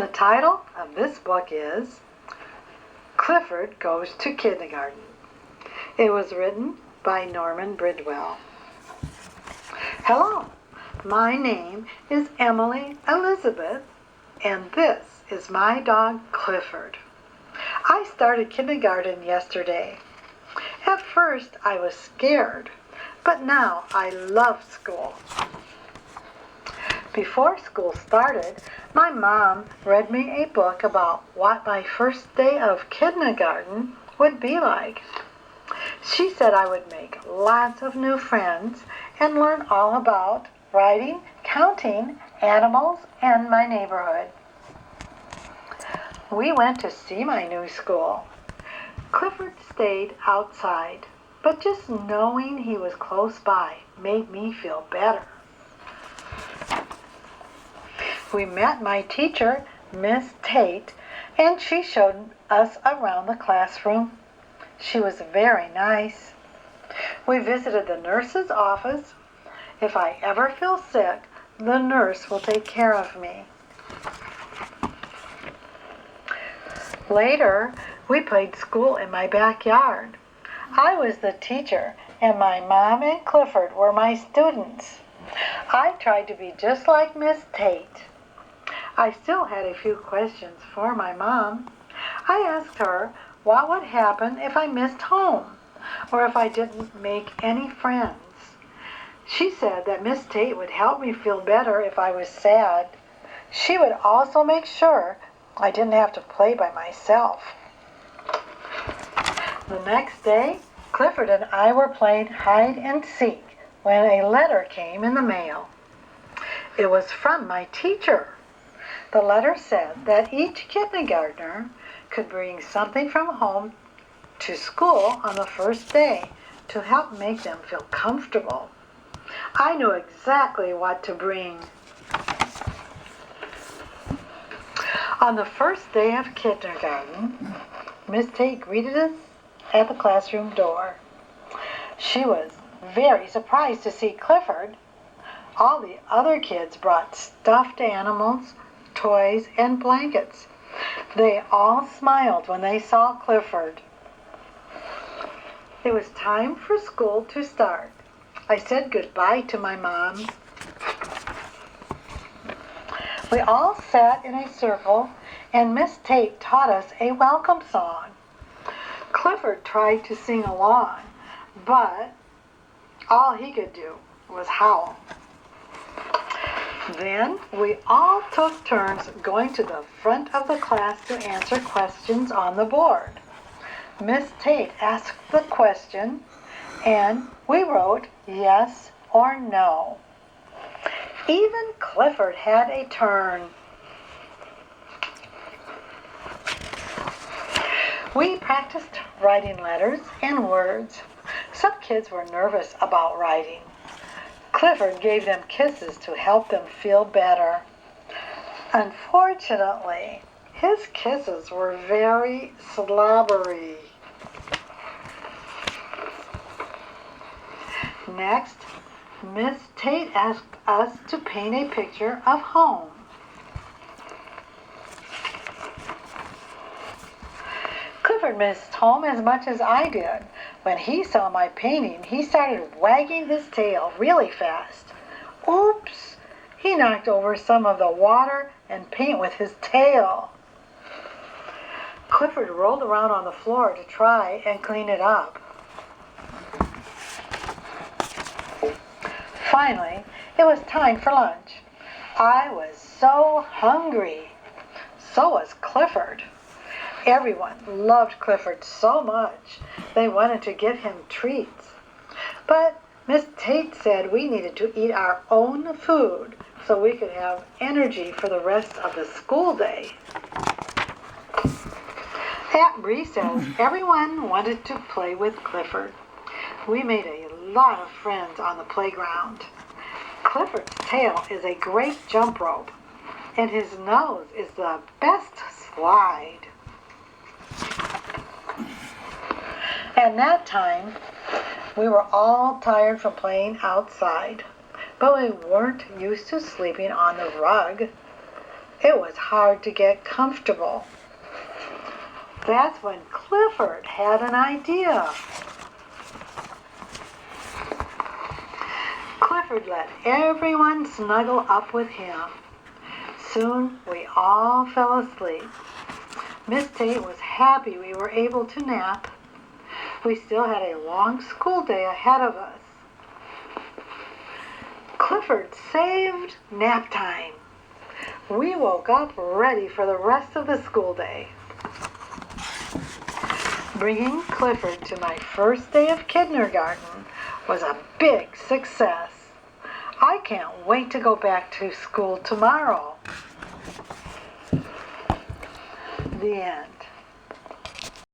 The title of this book is Clifford Goes to Kindergarten. It was written by Norman Bridwell. Hello, my name is Emily Elizabeth, and this is my dog Clifford. I started kindergarten yesterday. At first I was scared, but now I love school. Before school started, my mom read me a book about what my first day of kindergarten would be like. She said I would make lots of new friends and learn all about writing, counting, animals, and my neighborhood. We went to see my new school. Clifford stayed outside, but just knowing he was close by made me feel better. We met my teacher, Miss Tate, and she showed us around the classroom. She was very nice. We visited the nurse's office. If I ever feel sick, the nurse will take care of me. Later, we played school in my backyard. I was the teacher, and my mom and Clifford were my students. I tried to be just like Miss Tate. I still had a few questions for my mom. I asked her what would happen if I missed home, or if I didn't make any friends. She said that Miss Tate would help me feel better if I was sad. She would also make sure I didn't have to play by myself. The next day, Clifford and I were playing hide and seek when a letter came in the mail. It was from my teacher. The letter said that each kindergartner could bring something from home to school on the first day to help make them feel comfortable. I knew exactly what to bring. On the first day of kindergarten, Miss Tate greeted us at the classroom door. She was very surprised to see Clifford. All the other kids brought stuffed animals, toys, and blankets. They all smiled when they saw Clifford. It was time for school to start. I said goodbye to my mom. We all sat in a circle, and Miss Tate taught us a welcome song. Clifford tried to sing along, but all he could do was howl. Then we all took turns going to the front of the class to answer questions on the board. Miss Tate asked the question, and we wrote yes or no. Even Clifford had a turn. We practiced writing letters and words. Some kids were nervous about writing. Clifford gave them kisses to help them feel better. Unfortunately, his kisses were very slobbery. Next, Miss Tate asked us to paint a picture of home. Clifford missed home as much as I did. When he saw my painting, he started wagging his tail really fast. Oops! He knocked over some of the water and paint with his tail. Clifford rolled around on the floor to try and clean it up. Finally, it was time for lunch. I was so hungry. So was Clifford. Everyone loved Clifford so much, they wanted to give him treats. But Miss Tate said we needed to eat our own food so we could have energy for the rest of the school day. At recess, everyone wanted to play with Clifford. We made a lot of friends on the playground. Clifford's tail is a great jump rope, and his nose is the best slide. At that time, we were all tired from playing outside, but we weren't used to sleeping on the rug. It was hard to get comfortable. That's when Clifford had an idea. Clifford let everyone snuggle up with him. Soon we all fell asleep. Miss Tate was happy we were able to nap. We still had a long school day ahead of us. Clifford saved nap time. We woke up ready for the rest of the school day. Bringing Clifford to my first day of kindergarten was a big success. I can't wait to go back to school tomorrow. The end.